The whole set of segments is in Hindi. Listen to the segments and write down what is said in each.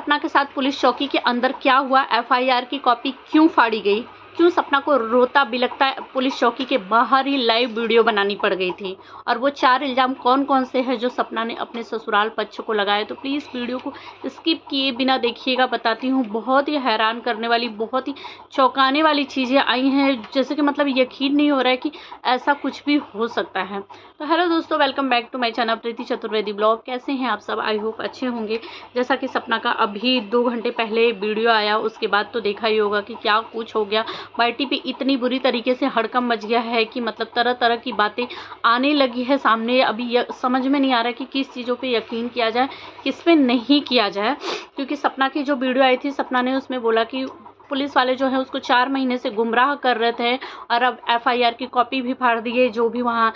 सपना के साथ पुलिस चौकी के अंदर क्या हुआ, एफआईआर की कॉपी क्यों फाड़ी गई, क्यों सपना को रोता बिलखता पुलिस चौकी के बाहर ही लाइव वीडियो बनानी पड़ गई थी, और वो 4 इल्ज़ाम कौन कौन से हैं जो सपना ने अपने ससुराल पक्ष को लगाए। तो प्लीज़ वीडियो को स्किप किए बिना देखिएगा। बताती हूँ, बहुत ही हैरान करने वाली, बहुत ही चौंकाने वाली चीज़ें आई हैं, जैसे कि मतलब यकीन नहीं हो रहा है कि ऐसा कुछ भी हो सकता है। तो हेलो दोस्तों, welcome back to my channel Preeti Chaturvedi blog. कैसे हैं आप सब? आई होप अच्छे होंगे। जैसा कि सपना का अभी 2 घंटे पहले वीडियो आया, उसके बाद तो देखा ही होगा कि क्या कुछ हो गया। वाईटी पे इतनी बुरी तरीके से हड़कंप मच गया है कि मतलब तरह तरह की बातें आने लगी है सामने। अभी समझ में नहीं आ रहा है कि किस चीज़ों पे यकीन किया जाए, किस पे नहीं किया जाए। क्योंकि सपना की जो वीडियो आई थी, सपना ने उसमें बोला कि पुलिस वाले जो है उसको 4 महीने से गुमराह कर रहे थे, और अब एफआईआर की कॉपी भी फाड़ दी है। जो भी वहाँ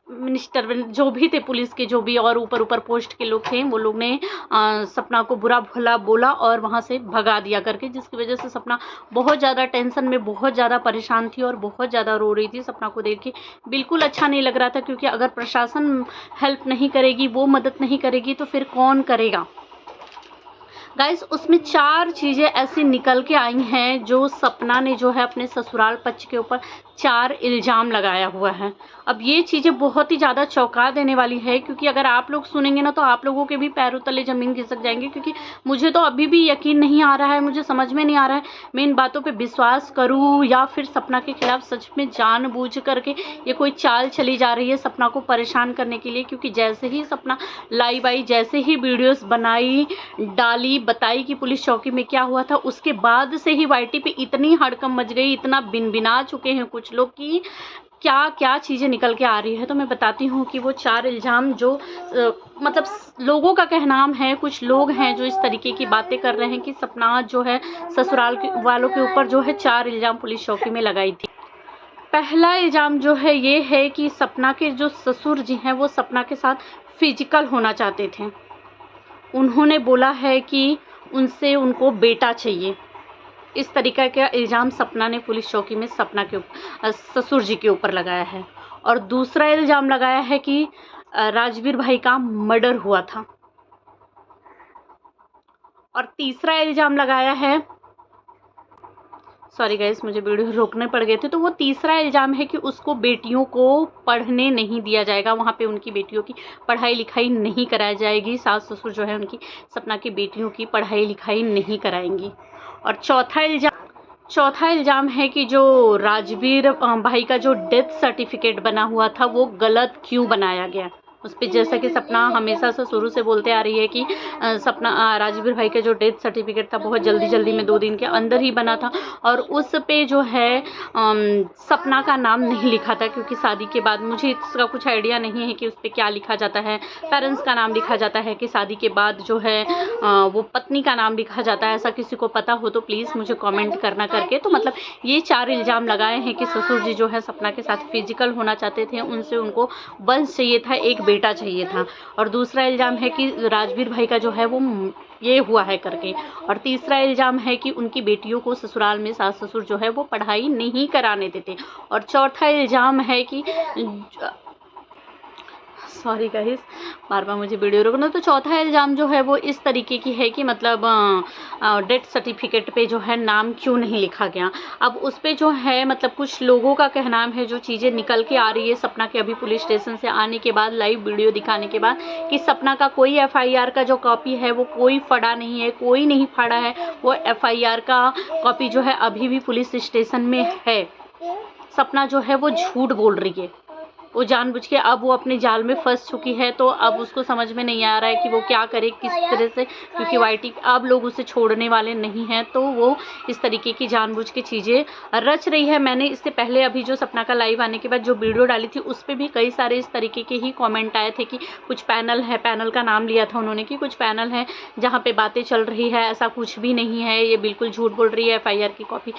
मिनिस्टर जो भी थे पुलिस के, जो भी और ऊपर पोस्ट के लोग थे, वो लोग ने सपना को बुरा भला बोला और वहाँ से भगा दिया करके, जिसकी वजह से सपना बहुत ज़्यादा टेंशन में, बहुत ज़्यादा परेशान थी और बहुत ज़्यादा रो रही थी। सपना को देख के बिल्कुल अच्छा नहीं लग रहा था, क्योंकि अगर प्रशासन हेल्प नहीं करेगी, वो मदद नहीं करेगी, तो फिर कौन करेगा। गाइस, उसमें 4 चीज़ें ऐसी निकल के आई हैं जो सपना ने जो है अपने ससुराल पक्ष के ऊपर 4 इल्ज़ाम लगाया हुआ है। अब ये चीज़ें बहुत ही ज़्यादा चौंका देने वाली है, क्योंकि अगर आप लोग सुनेंगे ना तो आप लोगों के भी पैरों तले ज़मीन खिसक जाएंगे। क्योंकि मुझे तो अभी भी यकीन नहीं आ रहा है, मुझे समझ में नहीं आ रहा है मैं इन बातों पे विश्वास करूँ या फिर सपना के खिलाफ सच में जानबूझ करके ये कोई चाल चली जा रही है सपना को परेशान करने के लिए। क्योंकि जैसे ही सपना लाइव आई, जैसे ही वीडियोज़ बनाई, डाली, बताई कि पुलिस चौकी में क्या हुआ था, उसके बाद से ही वाईटी पे इतनी हड़कंप मच गई, इतना बिनबिना चुके हैं कुछ लोग कि क्या क्या चीज़ें निकल के आ रही है। तो मैं बताती हूँ कि वो 4 इल्ज़ाम जो मतलब लोगों का कहना है, कुछ लोग हैं जो इस तरीके की बातें कर रहे हैं कि सपना जो है ससुराल वालों के ऊपर जो है 4 इल्ज़ाम पुलिस चौकी में लगाई थी। पहला इल्ज़ाम जो है ये है कि सपना के जो ससुर जी हैं वो सपना के साथ फिजिकल होना चाहते थे। उन्होंने बोला है कि उनको बेटा चाहिए। इस तरीक़े का इल्ज़ाम सपना ने पुलिस चौकी में सपना के ससुर जी के ऊपर लगाया है। और दूसरा इल्ज़ाम लगाया है कि राजवीर भाई का मर्डर हुआ था। और तीसरा इल्ज़ाम लगाया है, सॉरी गाइस, मुझे वीडियो रोकने पड़ गए थे। तो वो तीसरा इल्ज़ाम है कि उसको बेटियों को पढ़ने नहीं दिया जाएगा, वहाँ पे उनकी बेटियों की पढ़ाई लिखाई नहीं कराई जाएगी। सास ससुर जो है उनकी सपना की बेटियों की पढ़ाई लिखाई नहीं कराएंगी। और चौथा इल्ज़ाम है कि जो राजवीर भाई का जो डेथ सर्टिफिकेट बना हुआ था वो गलत क्यों बनाया गया उस पर। जैसा कि सपना हमेशा से शुरू से बोलते आ रही है कि सपना राजवीर भाई का जो डेथ सर्टिफिकेट था बहुत जल्दी में 2 दिन के अंदर ही बना था, और उस पे जो है सपना का नाम नहीं लिखा था। क्योंकि शादी के बाद मुझे इसका कुछ आइडिया नहीं है कि उस पर क्या लिखा जाता है, पेरेंट्स का नाम लिखा जाता है कि शादी के बाद जो है वो पत्नी का नाम लिखा जाता है। ऐसा किसी को पता हो तो प्लीज़ मुझे कॉमेंट करना करके। तो मतलब ये 4 इल्ज़ाम लगाए हैं कि ससुर जी जो है सपना के साथ फिजिकल होना चाहते थे, उनसे उनको वंश चाहिए था, एक बेटा चाहिए था। और दूसरा इल्ज़ाम है कि राजवीर भाई का जो है वो ये हुआ है करके। और तीसरा इल्ज़ाम है कि उनकी बेटियों को ससुराल में सास ससुर जो है वो पढ़ाई नहीं कराने देते। और चौथा इल्ज़ाम है कि सॉरी गाइस, बार मुझे वीडियो रोकना। तो चौथा इल्ज़ाम जो है वो इस तरीके की है कि मतलब डेथ सर्टिफिकेट पे जो है नाम क्यों नहीं लिखा गया। अब उस पे जो है मतलब कुछ लोगों का कहना है, जो चीज़ें निकल के आ रही है सपना के अभी पुलिस स्टेशन से आने के बाद, लाइव वीडियो दिखाने के बाद, कि सपना का कोई एफआईआर का जो कॉपी है वो कोई फटा नहीं है, कोई नहीं फाड़ा है। वो एफआईआर का कॉपी जो है अभी भी पुलिस स्टेशन में है। सपना जो है वो झूठ बोल रही है, वो जानबूझ के अब वो अपने जाल में फंस चुकी है। तो अब उसको समझ में नहीं आ रहा है कि वो क्या करे, किस तरह से। क्योंकि वाईटी अब लोग उसे छोड़ने वाले नहीं हैं, तो वो इस तरीके की जानबूझ के चीज़ें रच रही है। मैंने इससे पहले अभी जो सपना का लाइव आने के बाद जो वीडियो डाली थी उस पर भी कई सारे इस तरीके के ही कॉमेंट आए थे कि कुछ पैनल है, पैनल का नाम लिया था उन्होंने कि कुछ पैनल है जहाँ पर बातें चल रही है, ऐसा कुछ भी नहीं है, ये बिल्कुल झूठ बोल रही है। एफआईआर की कॉपी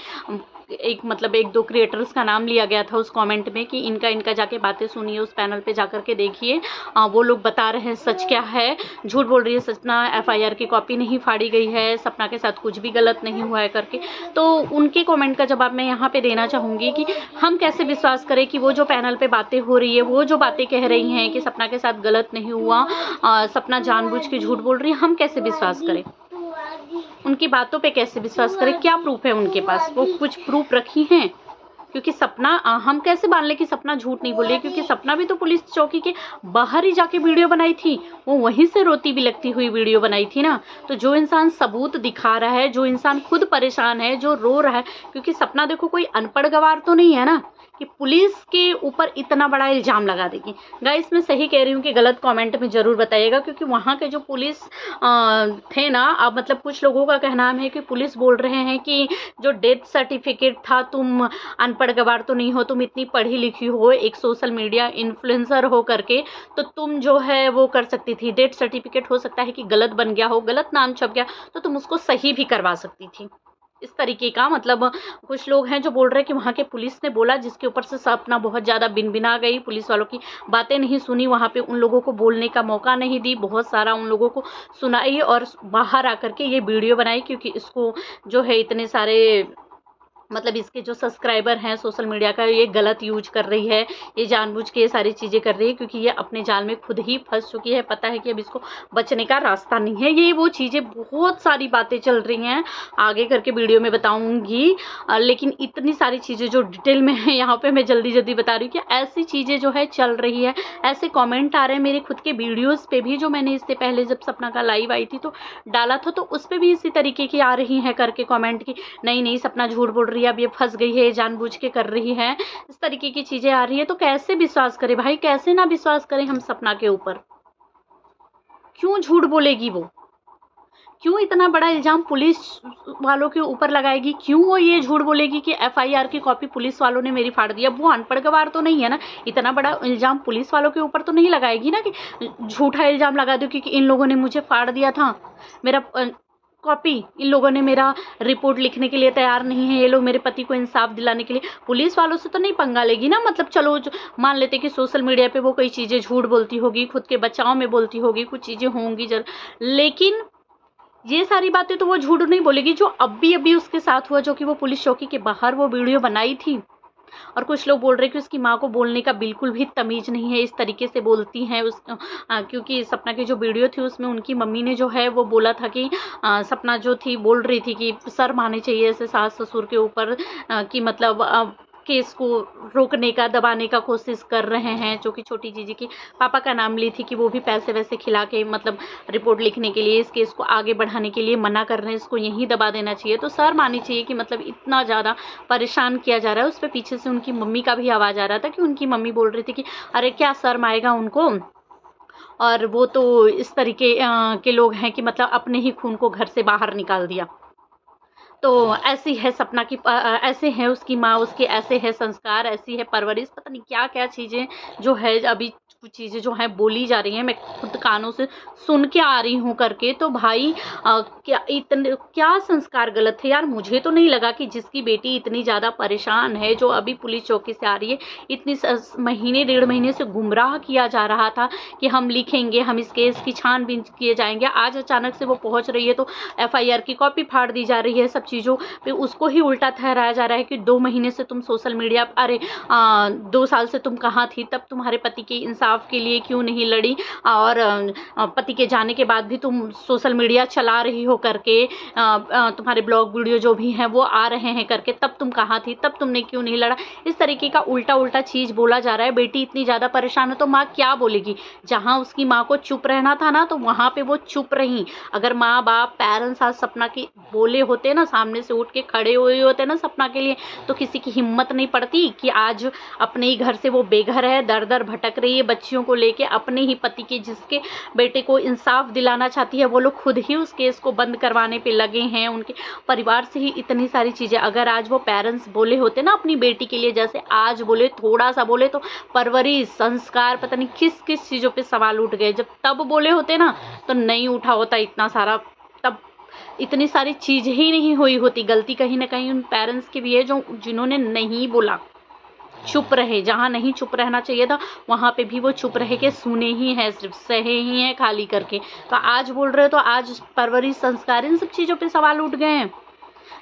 एक मतलब 1-2 क्रिएटर्स का नाम लिया गया था उस कमेंट में कि इनका जाके बातें सुनिए, उस पैनल पे जा कर के देखिए, वो लोग बता रहे हैं सच क्या है। झूठ बोल रही है सपना, एफआईआर की कॉपी नहीं फाड़ी गई है, सपना के साथ कुछ भी गलत नहीं हुआ है करके। तो उनके कमेंट का जवाब मैं यहाँ पे देना चाहूँगी कि हम कैसे विश्वास करें कि वो जो पैनल पे बातें हो रही है, वो जो बातें कह रही हैं कि सपना के साथ गलत नहीं हुआ, सपना जानबूझ के झूठ बोल रही है, हम कैसे विश्वास करें? उनकी बातों पे कैसे विश्वास करें? क्या प्रूफ है उनके पास? वो कुछ प्रूफ रखी हैं? क्योंकि सपना हम कैसे मान लें कि सपना झूठ नहीं बोली, क्योंकि सपना भी तो पुलिस चौकी के बाहर ही जाके वीडियो बनाई थी, वो वहीं से रोती बिलखती हुई वीडियो बनाई थी ना। तो जो इंसान सबूत दिखा रहा है, जो इंसान खुद परेशान है, जो रो रहा है, क्योंकि सपना देखो कोई अनपढ़ गवार तो नहीं है ना कि पुलिस के ऊपर इतना बड़ा इल्ज़ाम लगा देगी। गाइस मैं सही कह रही हूँ कि गलत कमेंट में ज़रूर बताइएगा, क्योंकि वहाँ के जो पुलिस थे ना, अब मतलब कुछ लोगों का कहना है कि पुलिस बोल रहे हैं कि जो डेथ सर्टिफिकेट था, तुम अनपढ़ गवार तो नहीं हो, तुम इतनी पढ़ी लिखी हो, एक सोशल मीडिया इन्फ्लुएंसर हो करके, तो तुम जो है वो कर सकती थी। डेथ सर्टिफिकेट हो सकता है कि गलत बन गया हो, गलत नाम छप गया, तो तुम उसको सही भी करवा सकती थी। इस तरीके का मतलब कुछ लोग हैं जो बोल रहे हैं कि वहाँ के पुलिस ने बोला, जिसके ऊपर से सपना बहुत ज़्यादा बिनबिना गई, पुलिस वालों की बातें नहीं सुनी, वहाँ पे उन लोगों को बोलने का मौका नहीं दी, बहुत सारा उन लोगों को सुनाई और बाहर आकर के ये वीडियो बनाई, क्योंकि इसको जो है इतने सारे मतलब इसके जो सब्सक्राइबर हैं सोशल मीडिया का, ये गलत यूज कर रही है, ये जानबूझ के ये सारी चीज़ें कर रही है, क्योंकि ये अपने जाल में खुद ही फंस चुकी है। पता है कि अब इसको बचने का रास्ता नहीं है। ये वो चीज़ें, बहुत सारी बातें चल रही हैं, आगे करके वीडियो में बताऊंगी, लेकिन इतनी सारी चीज़ें जो डिटेल में है यहाँ पे मैं जल्दी जल्दी बता रही हूँ कि ऐसी चीज़ें जो है चल रही है, ऐसे कॉमेंट आ रहे हैं मेरे खुद के वीडियोज़ पे भी, जो मैंने इससे पहले जब सपना का लाइव आई थी तो डाला था, तो उस पर भी इसी तरीके की आ रही हैं करके कॉमेंट की, नहीं सपना झूठ बोल रही है, अब ये फंस गई है, जानबूझ के कर रही है, इस तरीके की चीजें आ रही है। तो कैसे विश्वास करें भाई, कैसे ना विश्वास करें हम सपना के ऊपर? क्यों झूठ बोलेगी वो? क्यों इतना बड़ा इल्जाम पुलिस वालों के ऊपर लगाएगी? क्यों वो ये झूठ बोलेगी कि एफआईआर की कॉपी पुलिस वालों ने मेरी फाड़ दी? अब वो अनपढ़ गवार तो नहीं है ना, इतना बड़ा इल्जाम पुलिस वालों के ऊपर तो नहीं लगाएगी ना कि झूठा इल्जाम लगा दो क्योंकि इन लोगों ने मुझे फाड़ दिया था, मेरा कॉपी, इन लोगों ने मेरा रिपोर्ट लिखने के लिए तैयार नहीं है, ये लोग मेरे पति को इंसाफ दिलाने के लिए। पुलिस वालों से तो नहीं पंगा लेगी ना। मतलब चलो मान लेते कि सोशल मीडिया पे वो कई चीज़ें झूठ बोलती होगी, खुद के बचाव में बोलती होगी, कुछ चीज़ें होंगी लेकिन ये सारी बातें तो वो झूठ नहीं बोलेगी जो अभी उसके साथ हुआ, जो कि वो पुलिस चौकी के बाहर वो वीडियो बनाई थी। और कुछ लोग बोल रहे हैं कि उसकी माँ को बोलने का बिल्कुल भी तमीज़ नहीं है, इस तरीके से बोलती हैं क्योंकि सपना की जो वीडियो थी उसमें उनकी मम्मी ने जो है वो बोला था कि सपना जो थी बोल रही थी कि शर्म आनी चाहिए ऐसे सास ससुर के ऊपर, कि मतलब केस को रोकने का, दबाने का कोशिश कर रहे हैं, जो कि छोटी जीजी की पापा का नाम ली थी कि वो भी पैसे वैसे खिला के मतलब रिपोर्ट लिखने के लिए, इस केस को आगे बढ़ाने के लिए मना कर रहे हैं, इसको यहीं दबा देना चाहिए। तो शर्म आनी चाहिए कि मतलब इतना ज़्यादा परेशान किया जा रहा है। उस पर पीछे से उनकी मम्मी का भी आवाज़ आ रहा था कि उनकी मम्मी बोल रही थी कि अरे क्या शर्म आएगा उनको, और वो तो इस तरीके के लोग हैं कि मतलब अपने ही खून को घर से बाहर निकाल दिया। तो ऐसी है सपना की, ऐसे है उसकी माँ, उसके ऐसे है संस्कार, ऐसी है परवरिश, पता नहीं क्या-क्या चीज़ें जो है अभी कुछ चीज़ें जो हैं बोली जा रही हैं, मैं खुद कानों से सुन के आ रही हूँ करके। तो भाई क्या संस्कार गलत है यार? मुझे तो नहीं लगा कि जिसकी बेटी इतनी ज़्यादा परेशान है, जो अभी पुलिस चौकी से आ रही है, इतनी महीने 1.5 महीने से गुमराह किया जा रहा था कि हम लिखेंगे, हम इस केस की छानबीन किए जाएंगे, आज अचानक से वो पहुँच रही है तो एफआईआर की कॉपी फाड़ दी जा रही है, सब चीज़ों पे उसको ही उल्टा ठहराया जा रहा है कि 2 महीने से तुम सोशल मीडिया, अरे 2 साल से तुम कहाँ थी, तब तुम्हारे पति के इंसाफ के लिए क्यों नहीं लड़ी, और पति के जाने के बाद भी तुम सोशल मीडिया चला रही हो करके, तुम्हारे ब्लॉग वीडियो जो भी हैं वो आ रहे हैं करके, तब तुम कहाँ थी, तब तुमने क्यों नहीं लड़ा? इस तरीके का उल्टा चीज़ बोला जा रहा है। बेटी इतनी ज़्यादा परेशान है तो माँ क्या बोलेगी? जहाँ उसकी माँ को चुप रहना था ना, तो वहाँ पे वो चुप रही। अगर माँ बाप पेरेंट्स आज सपना की बोले होते ना, सामने से उठ के खड़े हुए होते ना सपना के लिए, तो किसी की हिम्मत नहीं पड़ती कि आज अपने ही घर से वो बेघर है, दर दर भटक रही है बच्चियों को लेके, अपने ही पति के जिसके बेटे को इंसाफ दिलाना चाहती है, वो लोग खुद ही उस केस को बंद करवाने पे लगे हैं। उनके परिवार से ही इतनी सारी चीज़ें, अगर आज वो पेरेंट्स बोले होते ना अपनी बेटी के लिए, जैसे आज बोले, थोड़ा सा बोले, तो परवरिश, संस्कार, पता नहीं किस किस चीज़ों पे सवाल उठ गए। जब तब बोले होते ना तो नहीं उठा होता इतना सारा, तब इतनी सारी चीज़ें ही नहीं हुई होती। गलती कहीं न कहीं उन पेरेंट्स की भी है जो जिन्होंने नहीं बोला, चुप रहे। जहाँ नहीं चुप रहना चाहिए था वहाँ पे भी वो चुप रह के सुने ही हैं, सिर्फ सहे ही हैं खाली करके। तो आज बोल रहे हो तो आज परवरिश, संस्कार, इन सब चीज़ों पे सवाल उठ गए हैं।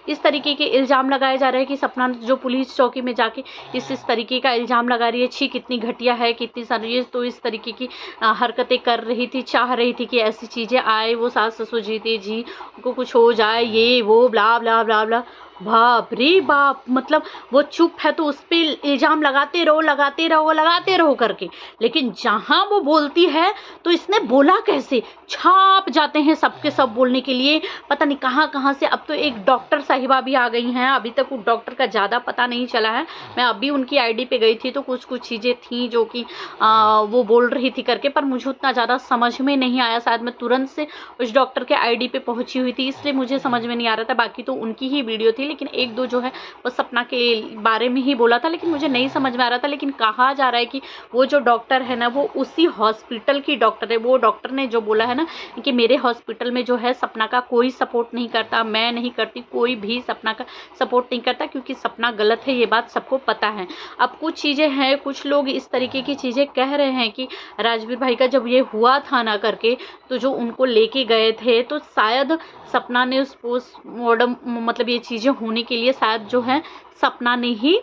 इस तरीके के इल्ज़ाम लगाए जा रहे हैं कि सपना जो पुलिस चौकी में जाके इस तरीके का इल्ज़ाम लगा रही है, छी कितनी घटिया है, कितनी सारी ये तो इस तरीके की हरकतें कर रही थी, चाह रही थी कि ऐसी चीज़ें आए, वो सास ससुर जीते जी उनको कुछ हो जाए, ये वो ब्ला ब्ला ब्ला ब्ला। बाप रे बाप, मतलब वो चुप है तो उस पे इल्ज़ाम लगाते रहो, लगाते रहो, लगाते रहो करके। लेकिन जहाँ वो बोलती है तो इसने बोला कैसे, छाप जाते हैं सबके सब बोलने के लिए, पता नहीं कहाँ कहाँ से। अब तो एक डॉक्टर साहिबा भी आ गई हैं, अभी तक वो डॉक्टर का ज़्यादा पता नहीं चला है। मैं अभी उनकी आईडी पे गई थी तो कुछ कुछ चीज़ें थी जो कि वो बोल रही थी करके, पर मुझे उतना ज़्यादा समझ में नहीं आया। शायद मैं तुरंत से उस डॉक्टर के आईडी पे पहुंची हुई थी, इसलिए मुझे समझ में नहीं आ रहा था। बाकी तो उनकी ही वीडियो थी, लेकिन एक दो जो है वो सपना के बारे में ही बोला था, लेकिन मुझे नहीं समझ में आ रहा था। लेकिन कहा जा रहा है कि वो जो डॉक्टर है ना, वो उसी हॉस्पिटल की डॉक्टर है। वो डॉक्टर ने जो बोला है ना कि मेरे हॉस्पिटल में जो है सपना का कोई सपोर्ट नहीं करता, मैं नहीं करती, कोई भी सपना का सपोर्ट नहीं करता, क्योंकि सपना गलत है, ये बात सबको पता है। अब कुछ चीज़ें हैं, कुछ लोग इस तरीके की चीज़ें कह रहे हैं कि राजवीर भाई का जब ये हुआ था ना करके, तो जो उनको लेके गए थे तो शायद सपना ने उस पोस्टमार्टम, मतलब ये चीज़ें होने के लिए शायद जो है सपना ने ही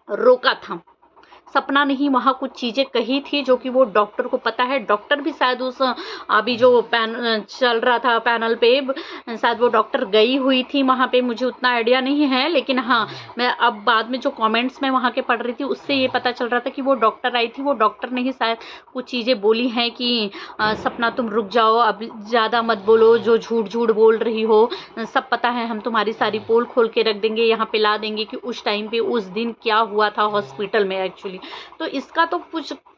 रोका था। सपना ने ही वहाँ कुछ चीज़ें कही थी जो कि वो डॉक्टर को पता है। डॉक्टर भी शायद उस अभी जो चल रहा था पैनल पे, शायद वो डॉक्टर गई हुई थी वहाँ पे, मुझे उतना आइडिया नहीं है। लेकिन हाँ, मैं अब बाद में जो कमेंट्स में वहाँ के पढ़ रही थी उससे ये पता चल रहा था कि वो डॉक्टर आई थी। वो डॉक्टर ने ही शायद कुछ चीज़ें बोली हैं कि सपना तुम रुक जाओ, अब ज़्यादा मत बोलो, जो झूठ झूठ बोल रही हो सब पता है, हम तुम्हारी सारी पोल खोल के रख देंगे, यहाँ पे ला देंगे कि उस टाइम पे उस दिन क्या हुआ था हॉस्पिटल में एक्चुअली। तो इसका तो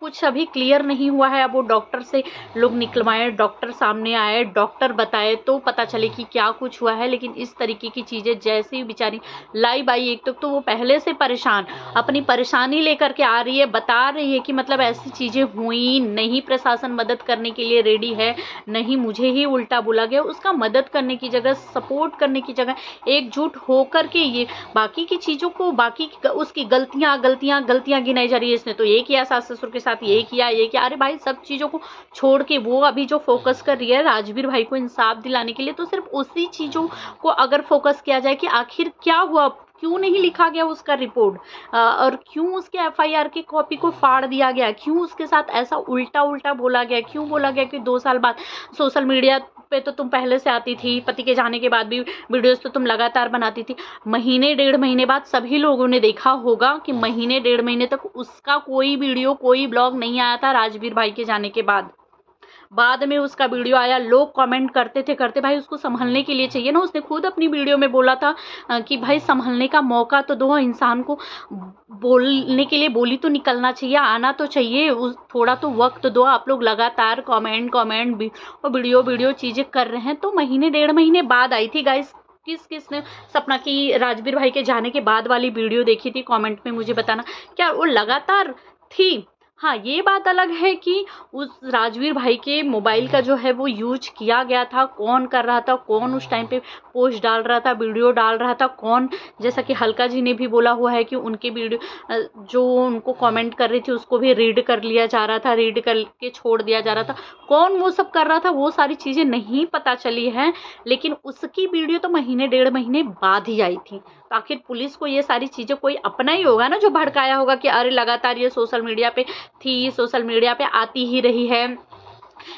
कुछ अभी क्लियर नहीं हुआ है। अब वो डॉक्टर से लोग निकलवाए, डॉक्टर सामने आए, डॉक्टर बताए तो पता चले कि क्या कुछ हुआ है। लेकिन इस तरीके की चीज़ें जैसे ही बेचारी लाइव आई, एक तो वो पहले से परेशान, अपनी परेशानी लेकर के आ रही है, बता रही है कि मतलब ऐसी चीज़ें हुई नहीं, प्रशासन मदद करने के लिए रेडी है नहीं, मुझे ही उल्टा बोला गया। उसका मदद करने की जगह, सपोर्ट करने की जगह एकजुट होकर के ये बाकी की चीज़ों को, बाकी उसकी गलतियाँ गिनाई जा रही है। इसने तो ये किया, सास ससुर के साथ ये किया, ये किया। अरे भाई, सब चीज़ों को छोड़ के वो अभी जो फोकस कर रही है राजवीर भाई को इंसाफ दिलाने के लिए, तो सिर्फ उसी चीज़ों को अगर फोकस किया जाए कि आखिर क्या हुआ, क्यों नहीं लिखा गया उसका रिपोर्ट, और क्यों उसके एफआईआर की कॉपी को फाड़ दिया गया, क्यों उसके साथ ऐसा उल्टा बोला गया, क्यों बोला गया कि 2 साल बाद सोशल मीडिया पे तो तुम पहले से आती थी, पति के जाने के बाद भी वीडियोस तो तुम लगातार बनाती थी। महीने 1.5 महीने बाद सभी लोगों ने देखा होगा कि महीने 1.5 महीने तक उसका कोई वीडियो, कोई ब्लॉग नहीं आया था राजवीर भाई के जाने के बाद में उसका वीडियो आया। लोग कमेंट करते भाई उसको संभलने के लिए चाहिए ना। उसने खुद अपनी वीडियो में बोला था कि भाई संभलने का मौका तो दो, इंसान को बोलने के लिए बोली तो निकलना चाहिए, आना तो चाहिए, थोड़ा तो वक्त दो। आप लोग लगातार कमेंट और वीडियो चीज़ें कर रहे हैं। तो महीने 1.5 महीने बाद आई थी गाइस। किसने सपना की राजवीर भाई के जाने के बाद वाली वीडियो देखी थी, कमेंट में मुझे बताना। क्या वो लगातार थी? हाँ, ये बात अलग है कि उस राजवीर भाई के मोबाइल का जो है वो यूज किया गया था, कौन कर रहा था, कौन उस टाइम पे पोस्ट डाल रहा था, वीडियो डाल रहा था, कौन, जैसा कि हल्का जी ने भी बोला हुआ है कि उनके वीडियो जो उनको कमेंट कर रही थी उसको भी रीड कर लिया जा रहा था, रीड करके छोड़ दिया जा रहा था। कौन वो सब कर रहा था, वो सारी चीज़ें नहीं पता चली हैं। लेकिन उसकी वीडियो तो महीने 1.5 महीने बाद ही आई थी। तो आखिर पुलिस को ये सारी चीज़ें कोई अपना ही होगा ना, जो भड़काया होगा कि अरे लगातार ये सोशल मीडिया पे थी, सोशल मीडिया पे आती ही रही है,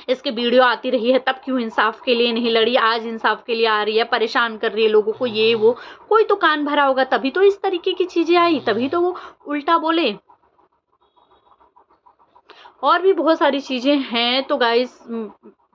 इसके वीडियो आती रही है, तब क्यों इंसाफ के लिए नहीं लड़ी, आज इंसाफ के लिए आ रही है, परेशान कर रही है लोगों को, ये वो। कोई तो कान भरा होगा, तभी तो इस तरीके की चीज़ें आई, तभी तो वो उल्टा बोले। और भी बहुत सारी चीज़ें हैं। तो गाइस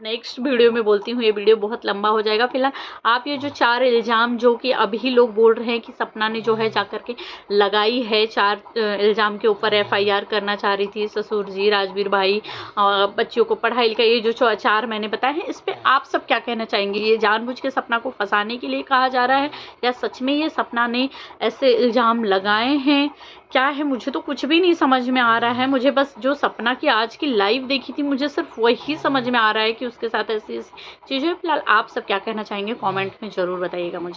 नेक्स्ट वीडियो में बोलती हूँ, ये वीडियो बहुत लंबा हो जाएगा। फिलहाल आप ये जो 4 इल्ज़ाम जो कि अभी लोग बोल रहे हैं कि सपना ने जो है जाकर के लगाई है, 4 इल्ज़ाम के ऊपर एफआईआर करना चाह रही थी, ससुर जी, राजवीर भाई, बच्चियों को पढ़ाई लिखाई, ये जो 4 मैंने बताए हैं, इस पर आप सब क्या कहना चाहेंगे? ये जानबूझ के सपना को फंसाने के लिए कहा जा रहा है या सच में ये सपना ने ऐसे इल्ज़ाम लगाए हैं? क्या है, मुझे तो कुछ भी नहीं समझ में आ रहा है। मुझे बस जो सपना की आज की लाइव देखी थी, मुझे सिर्फ वही समझ में आ रहा है कि कि उसके साथ ऐसी चीज़ें। फिलहाल आप सब क्या कहना चाहेंगे कमेंट में ज़रूर बताइएगा मुझे।